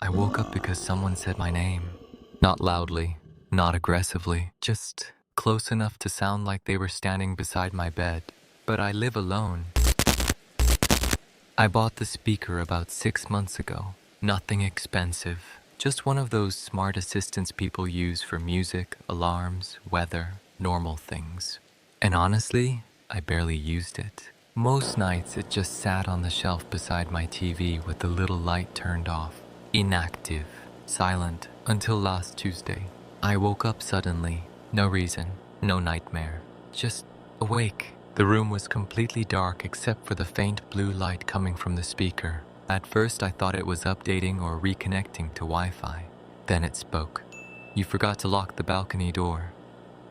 I woke up because someone said my name. Not loudly, not aggressively, just close enough to sound like they were standing beside my bed. But I live alone. I bought the speaker about 6 months ago. Nothing expensive. Just one of those smart assistants people use for music, alarms, weather, normal things. And honestly, I barely used it. Most nights it just sat on the shelf beside my TV with the little light turned off. Inactive, silent, until last Tuesday. I woke up suddenly. No reason, no nightmare. Just awake. The room was completely dark except for the faint blue light coming from the speaker. At first I thought it was updating or reconnecting to Wi-Fi. Then it spoke. "You forgot to lock the balcony door."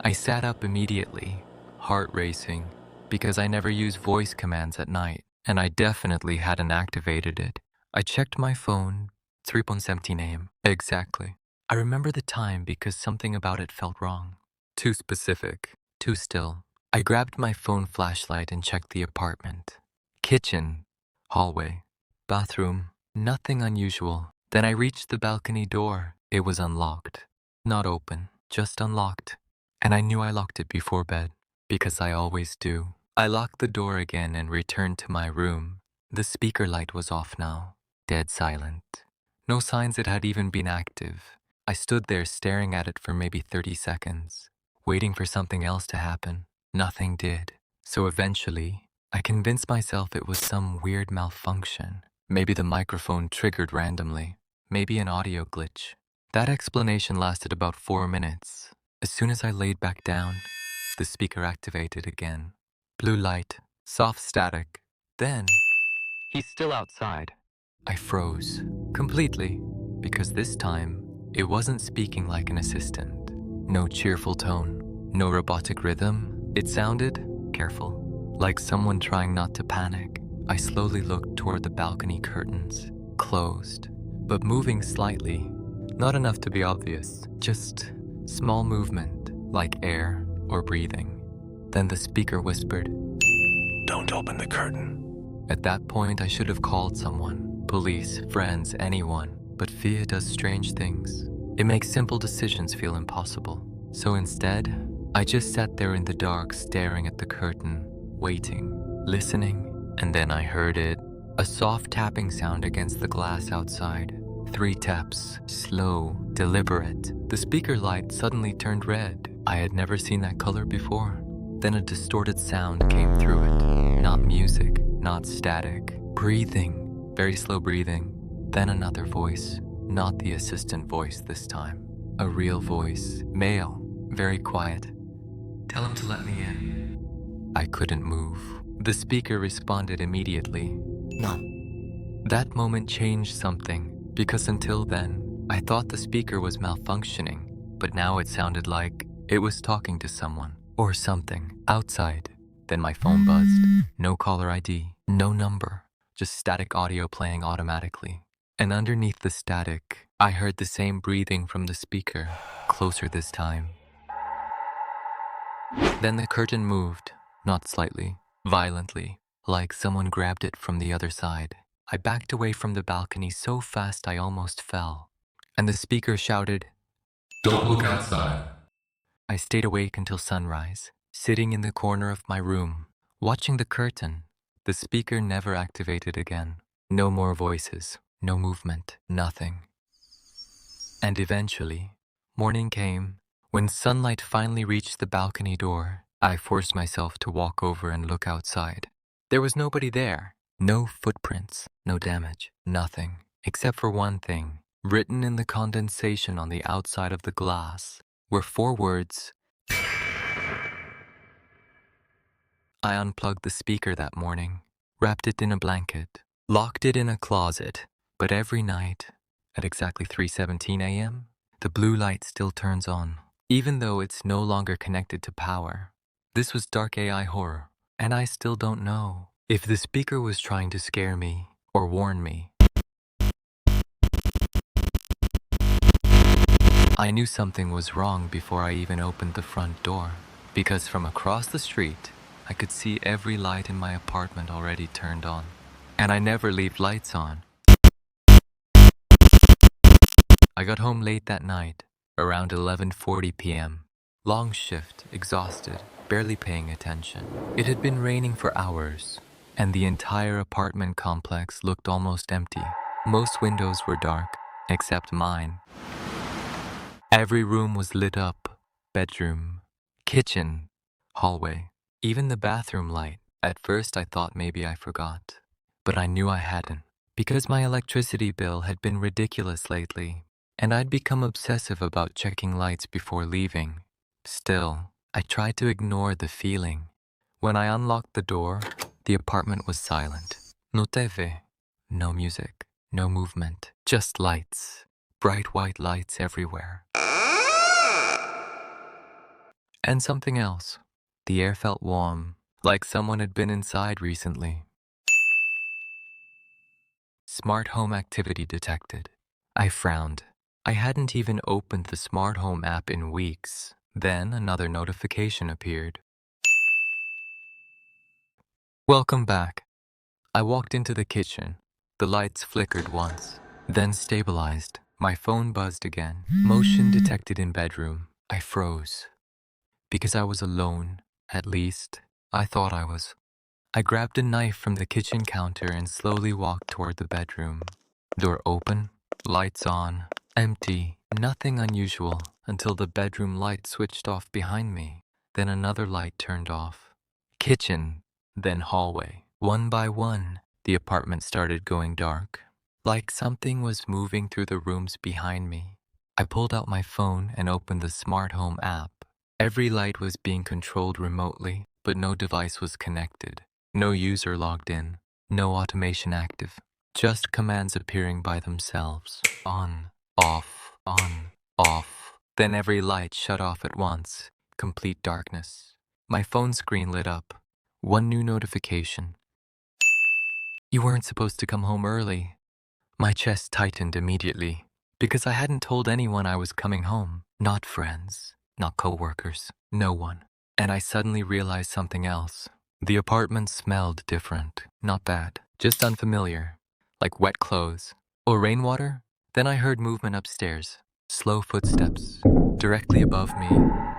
I sat up immediately, heart racing, because I never use voice commands at night, and I definitely hadn't activated it. I checked my phone, 3:17 a.m. Exactly. I remember the time because something about it felt wrong. Too specific, too still. I grabbed my phone flashlight and checked the apartment. Kitchen, hallway, bathroom, nothing unusual. Then I reached the balcony door. It was unlocked. Not open, just unlocked. And I knew I locked it before bed, because I always do. I locked the door again and returned to my room. The speaker light was off now, dead silent. No signs it had even been active. I stood there staring at it for maybe 30 seconds, waiting for something else to happen. Nothing did. So eventually, I convinced myself it was some weird malfunction. Maybe the microphone triggered randomly. Maybe an audio glitch. That explanation lasted about 4 minutes. As soon as I laid back down, the speaker activated again. Blue light, soft static. Then, he's still outside. I froze, completely, because this time, it wasn't speaking like an assistant. No cheerful tone, no robotic rhythm. It sounded careful, like someone trying not to panic. I slowly looked toward the balcony curtains, closed, but moving slightly. Not enough to be obvious, just small movement, like air or breathing. Then the speaker whispered, "Don't open the curtain." At that point, I should have called someone, police, friends, anyone. But fear does strange things. It makes simple decisions feel impossible. So instead, I just sat there in the dark staring at the curtain, waiting, listening, and then I heard it. A soft tapping sound against the glass outside. 3 taps, slow, deliberate. The speaker light suddenly turned red. I had never seen that color before. Then a distorted sound came through it. Not music, not static. Breathing, very slow breathing. Then another voice, not the assistant voice this time. A real voice, male, very quiet. "Tell him to let me in." I couldn't move. The speaker responded immediately. "No." That moment changed something, because until then, I thought the speaker was malfunctioning, but now it sounded like it was talking to someone or something outside. Then my phone buzzed. No caller ID, no number, just static audio playing automatically. And underneath the static, I heard the same breathing from the speaker, closer this time. Then the curtain moved, not slightly, violently, like someone grabbed it from the other side. I backed away from the balcony so fast I almost fell. And the speaker shouted, "Don't look outside." I stayed awake until sunrise, sitting in the corner of my room, watching the curtain. The speaker never activated again. No more voices, no movement, nothing. And eventually, morning came. When sunlight finally reached the balcony door, I forced myself to walk over and look outside. There was nobody there. No footprints, no damage, nothing, except for one thing. Written in the condensation on the outside of the glass were 4 words. I unplugged the speaker that morning, wrapped it in a blanket, locked it in a closet, but every night, at exactly 3:17 a.m., the blue light still turns on, even though it's no longer connected to power. This was dark AI horror, and I still don't know if the speaker was trying to scare me or warn me. I knew something was wrong before I even opened the front door, because from across the street, I could see every light in my apartment already turned on. And I never leave lights on. I got home late that night, around 11:40 p.m. Long shift, exhausted, barely paying attention. It had been raining for hours, and the entire apartment complex looked almost empty. Most windows were dark, except mine. Every room was lit up: bedroom, kitchen, hallway, even the bathroom light. At first I thought maybe I forgot, but I knew I hadn't, because my electricity bill had been ridiculous lately, and I'd become obsessive about checking lights before leaving. Still, I tried to ignore the feeling. When I unlocked the door, the apartment was silent. No TV, no music, no movement, just lights. Bright white lights everywhere. And something else. The air felt warm, like someone had been inside recently. Smart home activity detected. I frowned. I hadn't even opened the smart home app in weeks. Then another notification appeared. Welcome back. I walked into the kitchen. The lights flickered once, then stabilized. My phone buzzed again. Motion detected in bedroom. I froze. Because I was alone, at least. I thought I was. I grabbed a knife from the kitchen counter and slowly walked toward the bedroom. Door open, lights on, empty, nothing unusual until the bedroom light switched off behind me. Then another light turned off. Kitchen, then hallway. One by one, the apartment started going dark, like something was moving through the rooms behind me. I pulled out my phone and opened the smart home app. Every light was being controlled remotely, but no device was connected. No user logged in. No automation active. Just commands appearing by themselves. On, off, on, off. Then every light shut off at once. Complete darkness. My phone screen lit up. One new notification. You weren't supposed to come home early. My chest tightened immediately, because I hadn't told anyone I was coming home. Not friends, not coworkers, no one. And I suddenly realized something else. The apartment smelled different. Not bad, just unfamiliar. Like wet clothes. Or rainwater? Then I heard movement upstairs. Slow footsteps. Directly above me.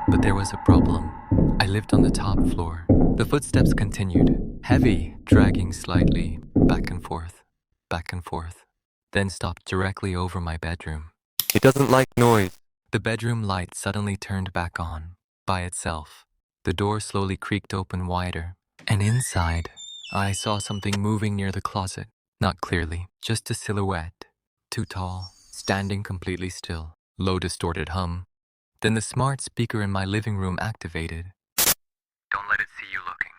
But there was a problem. I lived on the top floor. The footsteps continued. Heavy, dragging slightly. Back and forth. Back and forth. Then stopped directly over my bedroom. He doesn't like noise. The bedroom light suddenly turned back on, by itself. The door slowly creaked open wider, and inside, I saw something moving near the closet. Not clearly, just a silhouette. Too tall, standing completely still. Low distorted hum. Then the smart speaker in my living room activated. Don't let it see you looking.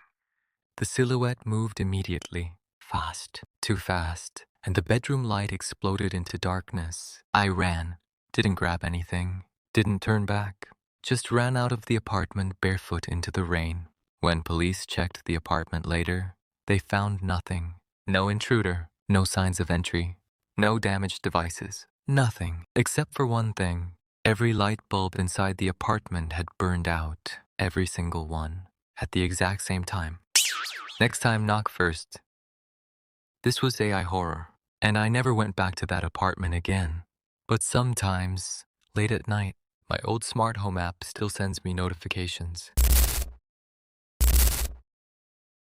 The silhouette moved immediately. Fast. Too fast. And the bedroom light exploded into darkness. I ran. Didn't grab anything. Didn't turn back. Just ran out of the apartment barefoot into the rain. When police checked the apartment later, they found nothing. No intruder. No signs of entry. No damaged devices. Nothing. Except for one thing. Every light bulb inside the apartment had burned out. Every single one. At the exact same time. Next time, knock first. This was AI horror, and I never went back to that apartment again. But sometimes, late at night, my old smart home app still sends me notifications.